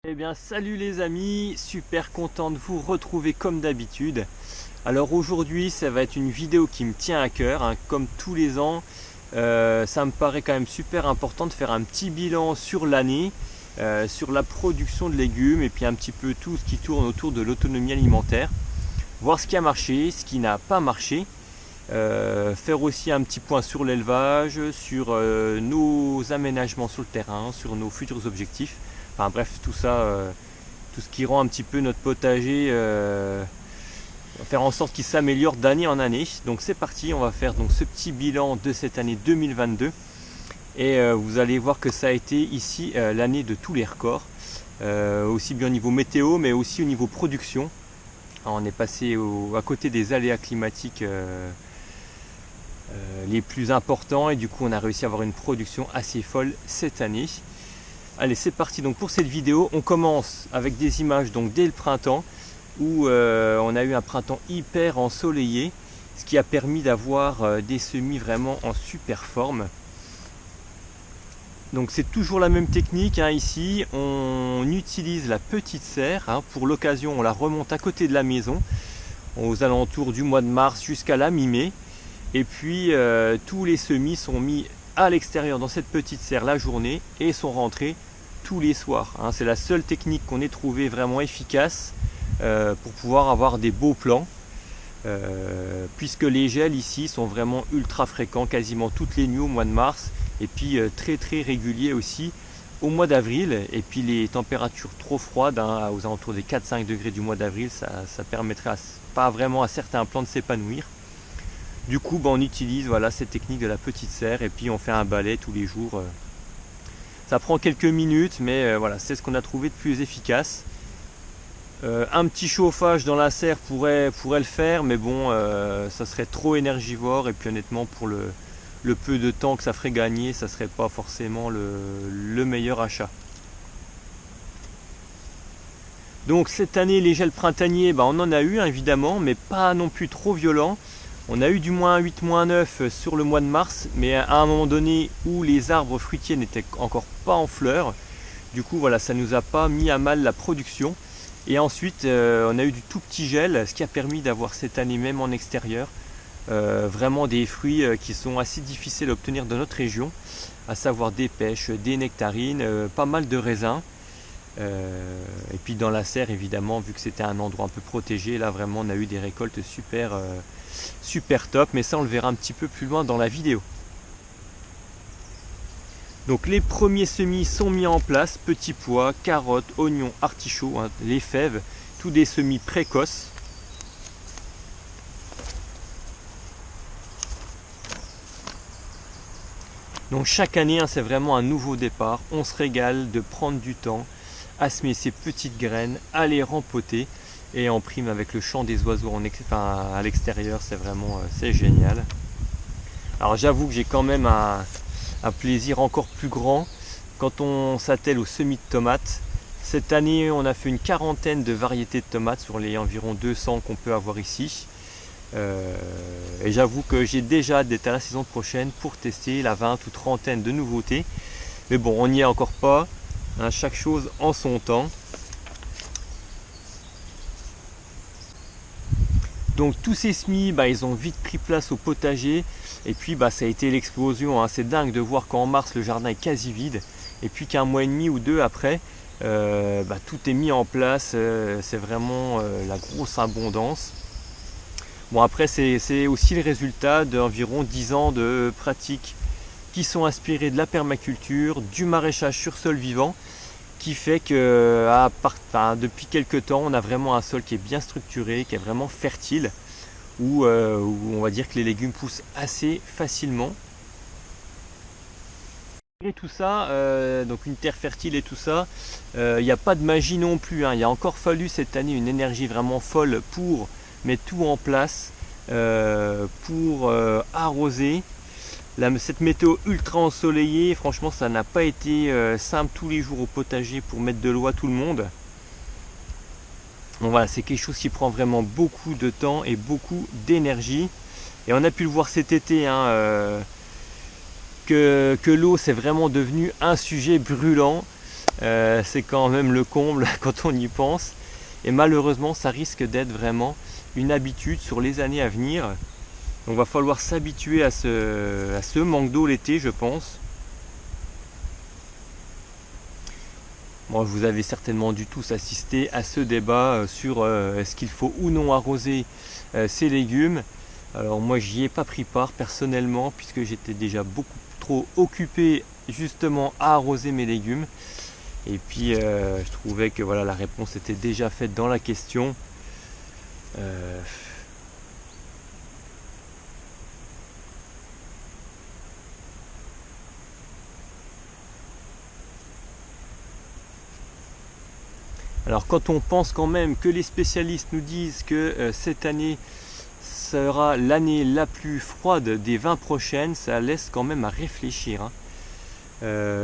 Eh bien salut les amis, super content de vous retrouver comme d'habitude. Alors aujourd'hui ça va être une vidéo qui me tient à cœur, hein. Comme tous les ans, ça me paraît quand même super important de faire un petit bilan sur l'année, sur la production de légumes et puis un petit peu tout ce qui tourne autour de l'autonomie alimentaire. Voir ce qui a marché, ce qui n'a pas marché. Faire aussi un petit point sur l'élevage, sur nos aménagements sur le terrain, sur nos futurs objectifs. Enfin bref, tout ça, tout ce qui rend un petit peu notre potager, faire en sorte qu'il s'améliore d'année en année. Donc c'est parti, on va faire donc ce petit bilan de cette année 2022. Et vous allez voir que ça a été ici l'année de tous les records, aussi bien au niveau météo, mais aussi au niveau production. Alors, on est passé à côté des aléas climatiques les plus importants et du coup on a réussi à avoir une production assez folle cette année. Allez, c'est parti donc pour cette vidéo. On commence avec des images donc dès le printemps où on a eu un printemps hyper ensoleillé, ce qui a permis d'avoir des semis vraiment en super forme. Donc c'est toujours la même technique, hein, ici on utilise la petite serre, hein, pour l'occasion on la remonte à côté de la maison aux alentours du mois de mars jusqu'à la mi-mai. Et puis tous les semis sont mis à l'extérieur dans cette petite serre la journée et sont rentrés tous les soirs, hein. C'est la seule technique qu'on ait trouvé vraiment efficace pour pouvoir avoir des beaux plants, puisque les gels ici sont vraiment ultra fréquents, quasiment toutes les nuits au mois de mars, et puis très réguliers aussi au mois d'avril. Et puis les températures trop froides, hein, aux alentours des 4-5 degrés du mois d'avril, ça permettrait pas vraiment à certains plants de s'épanouir. Du coup, on utilise voilà, cette technique de la petite serre et puis on fait un balai tous les jours. Ça prend quelques minutes, mais voilà, c'est ce qu'on a trouvé de plus efficace. Un petit chauffage dans la serre pourrait le faire, mais bon, ça serait trop énergivore et puis honnêtement, pour le peu de temps que ça ferait gagner, ça serait pas forcément le meilleur achat. Donc cette année, les gels printaniers, on en a eu évidemment, mais pas non plus trop violent. On a eu du -8, -9 sur le mois de mars, mais à un moment donné où les arbres fruitiers n'étaient encore pas en fleurs. Du coup, voilà, ça nous a pas mis à mal la production. Et ensuite, on a eu du tout petit gel, ce qui a permis d'avoir cette année même en extérieur vraiment des fruits qui sont assez difficiles à obtenir dans notre région, à savoir des pêches, des nectarines, pas mal de raisins. Et puis dans la serre, évidemment, vu que c'était un endroit un peu protégé, là vraiment on a eu des récoltes super top, mais ça on le verra un petit peu plus loin dans la vidéo. Donc les premiers semis sont mis en place, petits pois, carottes, oignons, artichauts, hein, les fèves, tous des semis précoces. Donc chaque année, hein, c'est vraiment un nouveau départ, on se régale de prendre du temps à semer ces petites graines, à les rempoter, et en prime avec le chant des oiseaux à l'extérieur, c'est vraiment c'est génial. Alors j'avoue que j'ai quand même un plaisir encore plus grand quand on s'attelle aux semis de tomates. Cette année on a fait une quarantaine de variétés de tomates sur les environ 200 qu'on peut avoir ici. Et j'avoue que j'ai déjà hâte d'être à la saison prochaine pour tester la 20 ou trentaine de nouveautés. Mais bon, on n'y est encore pas, hein, chaque chose en son temps. Donc tous ces semis, ils ont vite pris place au potager. Et puis ça a été l'explosion, hein. C'est dingue de voir qu'en mars le jardin est quasi vide. Et puis qu'un mois et demi ou deux après, tout est mis en place. C'est vraiment la grosse abondance. Bon, après c'est aussi le résultat d'environ 10 ans de pratiques qui sont inspirées de la permaculture, du maraîchage sur sol vivant, qui fait que depuis quelques temps on a vraiment un sol qui est bien structuré, qui est vraiment fertile, où on va dire que les légumes poussent assez facilement. Et tout ça, donc une terre fertile et tout ça, il n'y a pas de magie non plus, hein. Il a encore fallu cette année une énergie vraiment folle pour mettre tout en place, pour arroser. Cette météo ultra ensoleillée, franchement ça n'a pas été simple tous les jours au potager pour mettre de l'eau à tout le monde. Donc voilà, c'est quelque chose qui prend vraiment beaucoup de temps et beaucoup d'énergie. Et on a pu le voir cet été, hein, que l'eau c'est vraiment devenu un sujet brûlant. C'est quand même le comble quand on y pense. Et malheureusement, ça risque d'être vraiment une habitude sur les années à venir. Donc va falloir s'habituer à ce manque d'eau l'été, je pense. Bon, vous avez certainement dû tous assister à ce débat sur est-ce qu'il faut ou non arroser ces légumes. Alors moi j'y ai pas pris part personnellement puisque j'étais déjà beaucoup trop occupé justement à arroser mes légumes. Et puis je trouvais que voilà, la réponse était déjà faite dans la question. Alors quand on pense quand même que les spécialistes nous disent que cette année sera l'année la plus froide des 20 prochaines, ça laisse quand même à réfléchir, hein.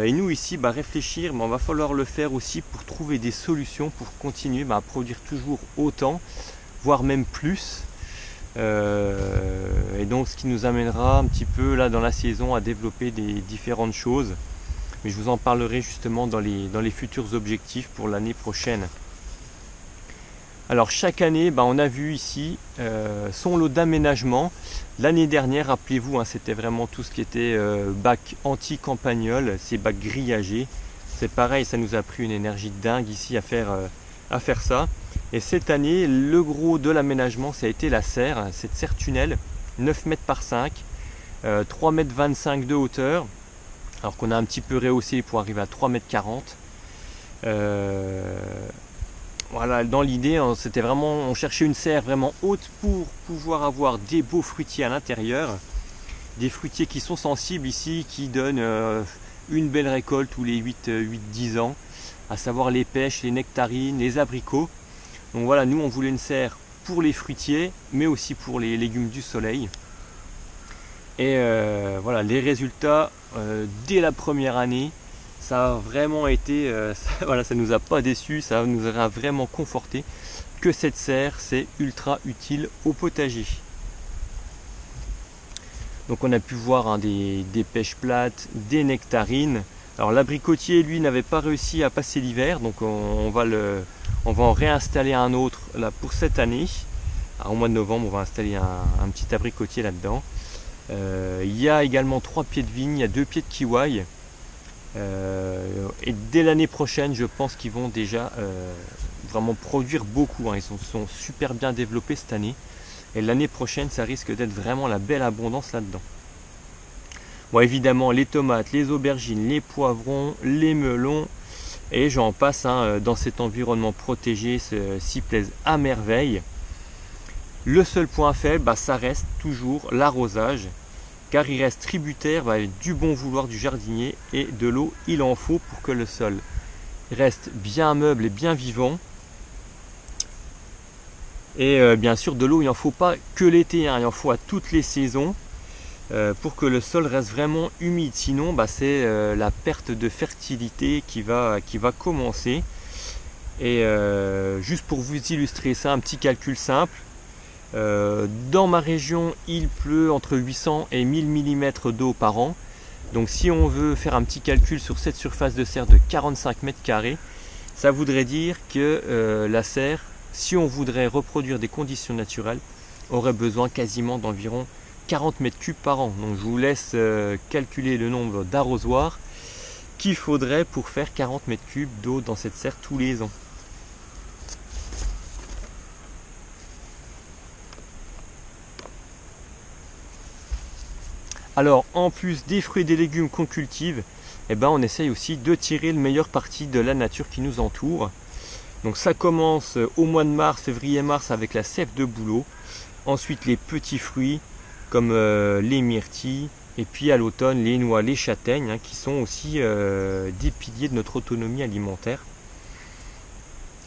Et nous ici, réfléchir, on va falloir le faire aussi pour trouver des solutions pour continuer à produire toujours autant, voire même plus. Et donc ce qui nous amènera un petit peu là dans la saison à développer des différentes choses. Mais je vous en parlerai justement dans les futurs objectifs pour l'année prochaine. Alors chaque année, on a vu ici son lot d'aménagement. L'année dernière, rappelez-vous, c'était vraiment tout ce qui était bac anti-campagnol, ces bacs grillagés. C'est pareil, ça nous a pris une énergie de dingue ici à faire ça. Et cette année, le gros de l'aménagement, ça a été la serre, cette serre tunnel, 9 mètres par 5, 3 mètres 25 de hauteur, alors qu'on a un petit peu rehaussé pour arriver à 3 mètres 40. Voilà, dans l'idée, c'était vraiment, on cherchait une serre vraiment haute pour pouvoir avoir des beaux fruitiers à l'intérieur. Des fruitiers qui sont sensibles ici, qui donnent une belle récolte tous les 8-10 ans, à savoir les pêches, les nectarines, les abricots. Donc voilà, nous on voulait une serre pour les fruitiers, mais aussi pour les légumes du soleil. Et voilà, les résultats dès la première année, ça a vraiment été, ça nous a pas déçus, ça nous a vraiment conforté que cette serre c'est ultra utile au potager. Donc on a pu voir des pêches plates, des nectarines. Alors l'abricotier lui n'avait pas réussi à passer l'hiver, donc on va en réinstaller un autre là pour cette année. Alors, au mois de novembre on va installer un petit abricotier là-dedans. Il y a également 3 pieds de vigne, il y a 2 pieds de kiwi. Et dès l'année prochaine, je pense qu'ils vont déjà vraiment produire beaucoup, hein. Ils sont super bien développés cette année. Et l'année prochaine, ça risque d'être vraiment la belle abondance là-dedans. Bon, évidemment, les tomates, les aubergines, les poivrons, les melons, et j'en passe, hein, dans cet environnement protégé, s'y plaisent à merveille. Le seul point faible, ça reste toujours l'arrosage, car il reste tributaire du bon vouloir du jardinier, et de l'eau il en faut pour que le sol reste bien meuble et bien vivant. Et bien sûr de l'eau il n'en faut pas que l'été, hein, il en faut à toutes les saisons pour que le sol reste vraiment humide. Sinon c'est la perte de fertilité qui va commencer. Et juste pour vous illustrer ça, un petit calcul simple. Dans ma région, il pleut entre 800 et 1000 mm d'eau par an. Donc si on veut faire un petit calcul sur cette surface de serre de 45 mètres carrés, ça voudrait dire que la serre, si on voudrait reproduire des conditions naturelles, aurait besoin quasiment d'environ 40 mètres cubes par an. Donc je vous laisse calculer le nombre d'arrosoirs qu'il faudrait pour faire 40 mètres cubes d'eau dans cette serre tous les ans. Alors en plus des fruits et des légumes qu'on cultive, on essaye aussi de tirer le meilleur parti de la nature qui nous entoure. Donc ça commence au mois de mars, février-mars avec la sève de bouleau. Ensuite les petits fruits comme les myrtilles. Et puis à l'automne les noix, les châtaignes, hein, qui sont aussi des piliers de notre autonomie alimentaire.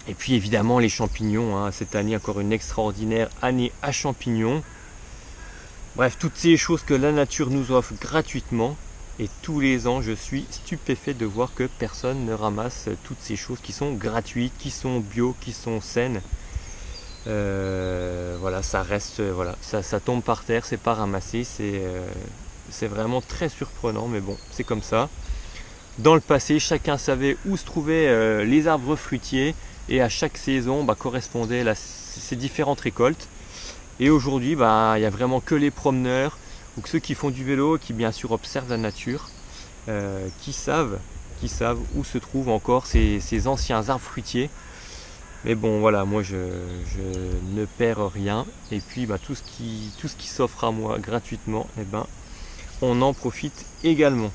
Et puis évidemment les champignons, hein. Cette année encore une extraordinaire année à champignons. Bref, toutes ces choses que la nature nous offre gratuitement. Et tous les ans, je suis stupéfait de voir que personne ne ramasse toutes ces choses qui sont gratuites, qui sont bio, qui sont saines. Voilà, ça reste, voilà, ça tombe par terre, c'est pas ramassé, c'est vraiment très surprenant, mais bon, c'est comme ça. dans le passé, chacun savait où se trouvaient les arbres fruitiers et à chaque saison correspondaient ces différentes récoltes. Et aujourd'hui, il n'y a vraiment que les promeneurs ou que ceux qui font du vélo, qui bien sûr observent la nature, qui savent où se trouvent encore ces anciens arbres fruitiers. Mais bon, voilà, moi je ne perds rien. Et puis tout ce qui s'offre à moi gratuitement, on en profite également.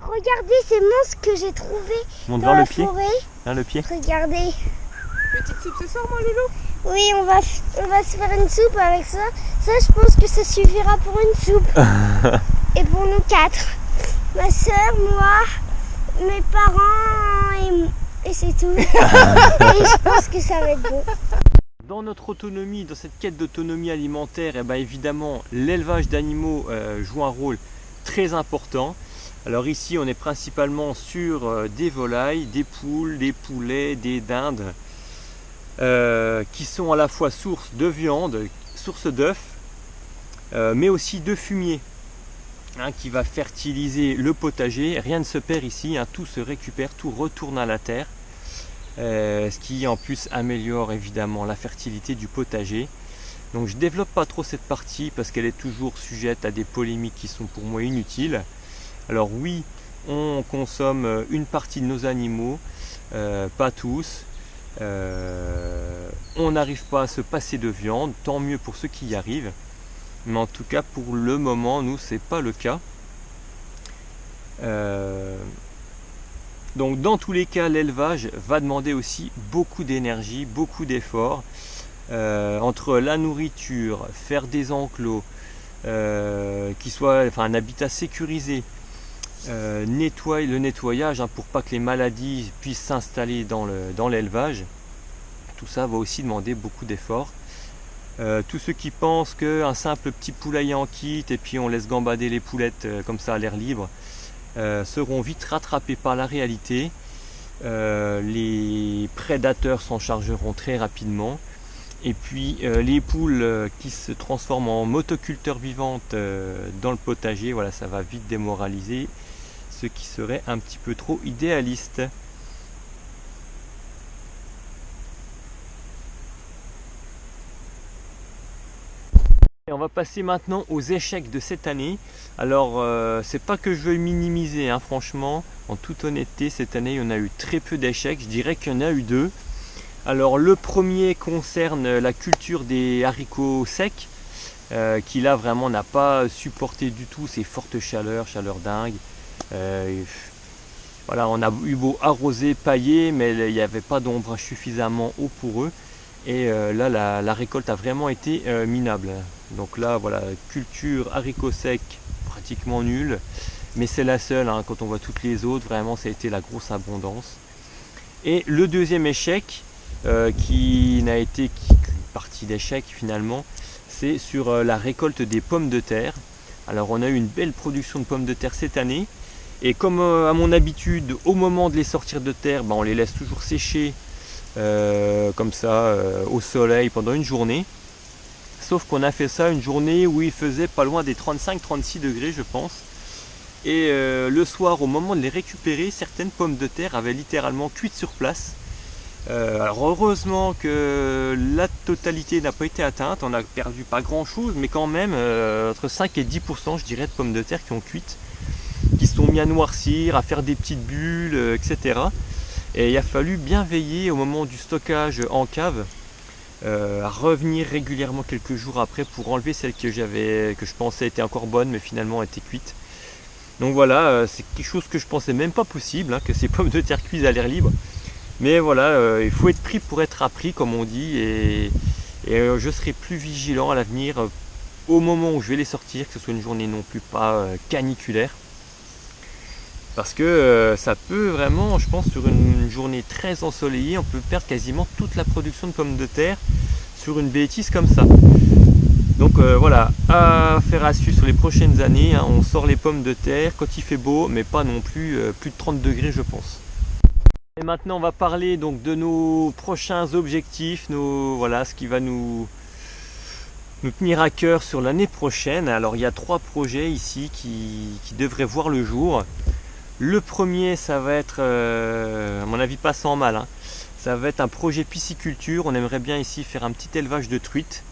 Regardez ces monstres que j'ai trouvés dans la forêt. Hein, le pied. Regardez. Petite soupe ce soir, mon loulou? Oui, on va se faire une soupe avec ça. Ça, je pense que ça suffira pour une soupe. Et pour nous 4. Ma soeur, moi, mes parents et c'est tout. Et je pense que ça va être bon. Dans notre autonomie, dans cette quête d'autonomie alimentaire, évidemment, l'élevage d'animaux joue un rôle très important. Alors ici, on est principalement sur des volailles, des poules, des poulets, des dindes, qui sont à la fois source de viande, source d'œufs, mais aussi de fumier, qui va fertiliser le potager. Rien ne se perd ici, tout se récupère, tout retourne à la terre, ce qui en plus améliore évidemment la fertilité du potager. Donc je développe pas trop cette partie parce qu'elle est toujours sujette à des polémiques qui sont pour moi inutiles. Alors oui, on consomme une partie de nos animaux, pas tous. On n'arrive pas à se passer de viande, tant mieux pour ceux qui y arrivent. Mais en tout cas, pour le moment, nous, c'est pas le cas. Donc dans tous les cas, l'élevage va demander aussi beaucoup d'énergie, beaucoup d'efforts. Entre la nourriture, faire des enclos, qui soit un habitat sécurisé, le nettoyage pour pas que les maladies puissent s'installer dans l'élevage, tout ça va aussi demander beaucoup d'efforts. Tous ceux qui pensent qu'un simple petit poulailler en kit et puis on laisse gambader les poulettes comme ça à l'air libre seront vite rattrapés par la réalité. Les prédateurs s'en chargeront très rapidement. Et puis les poules qui se transforment en motoculteurs vivantes dans le potager, voilà, ça va vite démoraliser ceux qui seraient un petit peu trop idéalistes. Et on va passer maintenant aux échecs de cette année. Alors c'est pas que je veux minimiser, franchement, en toute honnêteté, cette année on a eu très peu d'échecs, je dirais qu'il y en a eu 2. Alors le premier concerne la culture des haricots secs, qui là vraiment n'a pas supporté du tout ces fortes chaleur dingue. Voilà, on a eu beau arroser, pailler, mais il n'y avait pas d'ombrage suffisamment haut pour eux. Et là la récolte a vraiment été minable. Donc là voilà, culture haricots secs pratiquement nulle, mais c'est la seule, quand on voit toutes les autres, vraiment ça a été la grosse abondance. Et le deuxième échec, qui n'a été qu'une partie d'échec finalement, c'est sur la récolte des pommes de terre. Alors on a eu une belle production de pommes de terre cette année, et comme à mon habitude, au moment de les sortir de terre, on les laisse toujours sécher comme ça au soleil pendant une journée. Sauf qu'on a fait ça une journée où il faisait pas loin des 35-36 degrés je pense. Et le soir, au moment de les récupérer, certaines pommes de terre avaient littéralement cuit sur place. Alors heureusement que la totalité n'a pas été atteinte, on a perdu pas grand chose, mais quand même entre 5 et 10% je dirais de pommes de terre qui ont cuit, qui se sont mis à noircir, à faire des petites bulles, etc. Et il a fallu bien veiller au moment du stockage en cave, à revenir régulièrement quelques jours après pour enlever celles que je pensais étaient encore bonnes mais finalement étaient cuites. Donc voilà, c'est quelque chose que je pensais même pas possible, que ces pommes de terre cuisent à l'air libre. Mais voilà, il faut être pris pour être appris, comme on dit, et je serai plus vigilant à l'avenir au moment où je vais les sortir, que ce soit une journée non plus pas caniculaire. Parce que ça peut vraiment, je pense, sur une journée très ensoleillée, on peut perdre quasiment toute la production de pommes de terre sur une bêtise comme ça. Donc voilà, affaire à suivre sur les prochaines années, on sort les pommes de terre quand il fait beau, mais pas non plus plus de 30 degrés je pense. Et maintenant on va parler donc de nos prochains objectifs, voilà, ce qui va nous nous tenir à cœur sur l'année prochaine. Alors il y a 3 projets ici qui devraient voir le jour. Le premier, ça va être, à mon avis pas sans mal, hein. Ça va être un projet pisciculture. On aimerait bien ici faire un petit élevage de truites.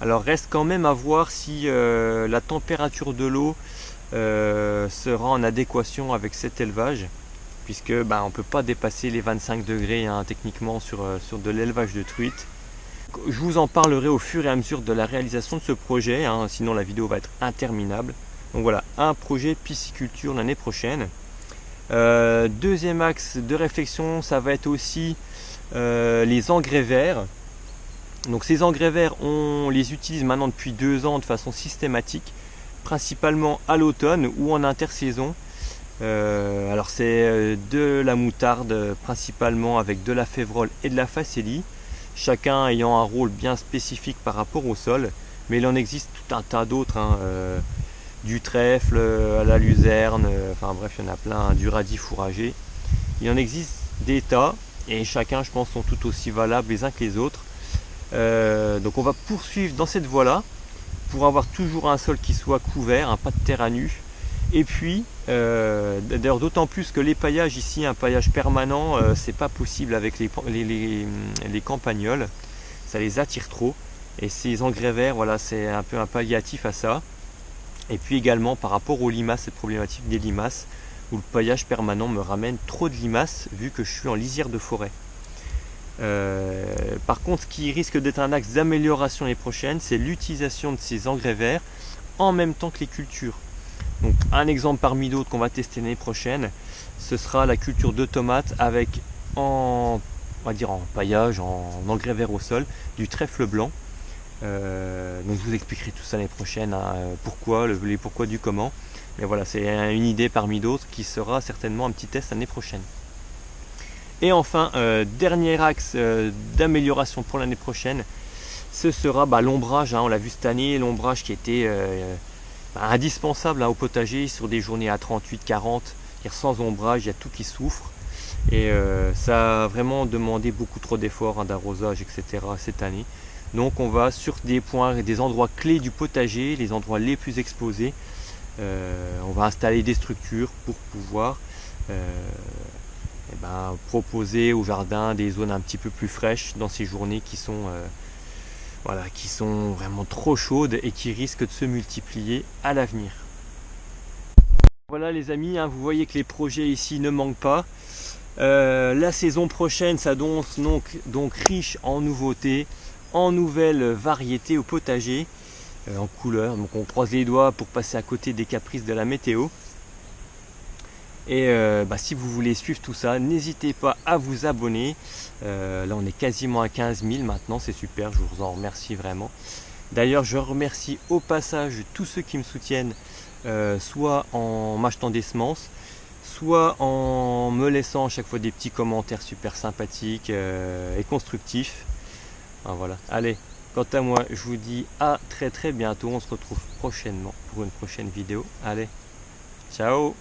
Alors reste quand même à voir si la température de l'eau sera en adéquation avec cet élevage, puisque on ne peut pas dépasser les 25 degrés hein, techniquement sur de l'élevage de truites. Je vous en parlerai au fur et à mesure de la réalisation de ce projet, hein, sinon la vidéo va être interminable. Donc voilà, un projet pisciculture l'année prochaine. Deuxième axe de réflexion, ça va être aussi les engrais verts. Donc ces engrais verts, on les utilise maintenant depuis 2 ans de façon systématique, principalement à l'automne ou en intersaison. Alors c'est de la moutarde principalement avec de la févrole et de la facélie, chacun ayant un rôle bien spécifique par rapport au sol, mais il en existe tout un tas d'autres, hein, du trèfle à la luzerne, enfin bref il y en a plein, hein, du radis fourragé. Il en existe des tas et chacun je pense sont tout aussi valables les uns que les autres. Donc on va poursuivre dans cette voie là pour avoir toujours un sol qui soit couvert, hein, pas de terre à nu. Et puis d'ailleurs d'autant plus que l'épaillage ici, un paillage permanent, c'est pas possible avec les campagnols, ça les attire trop, et ces engrais verts, voilà, c'est un peu un palliatif à ça. Et puis également par rapport aux limaces, cette problématique des limaces où le paillage permanent me ramène trop de limaces vu que je suis en lisière de forêt. Par contre, ce qui risque d'être un axe d'amélioration les prochaines, c'est l'utilisation de ces engrais verts en même temps que les cultures. Donc un exemple parmi d'autres qu'on va tester l'année prochaine, ce sera la culture de tomates avec on va dire en paillage, en engrais vert au sol, du trèfle blanc. Donc je vous expliquerai tout ça l'année prochaine, hein, pourquoi, les pourquoi du comment. Mais voilà, c'est une idée parmi d'autres qui sera certainement un petit test l'année prochaine. Et enfin, dernier axe d'amélioration pour l'année prochaine, ce sera l'ombrage, hein, on l'a vu cette année, l'ombrage qui était indispensable hein, au potager sur des journées à 38-40, sans ombrage, il y a tout qui souffre. Et ça a vraiment demandé beaucoup trop d'efforts hein, d'arrosage, etc. cette année. Donc on va sur des points, des endroits clés du potager, les endroits les plus exposés, on va installer des structures pour pouvoir proposer au jardin des zones un petit peu plus fraîches dans ces journées qui sont vraiment trop chaudes et qui risquent de se multiplier à l'avenir. Voilà les amis, hein, vous voyez que les projets ici ne manquent pas. La saison prochaine s'annonce donc riche en nouveautés, en nouvelles variétés au potager, en couleurs. Donc on croise les doigts pour passer à côté des caprices de la météo. Et si vous voulez suivre tout ça, n'hésitez pas à vous abonner. Là on est quasiment à 15 000 maintenant, c'est super, je vous en remercie vraiment. D'ailleurs je remercie au passage tous ceux qui me soutiennent, soit en m'achetant des semences, soit en me laissant à chaque fois des petits commentaires super sympathiques et constructifs. Voilà. Allez, quant à moi, je vous dis à très bientôt. On se retrouve prochainement pour une prochaine vidéo. Allez, ciao!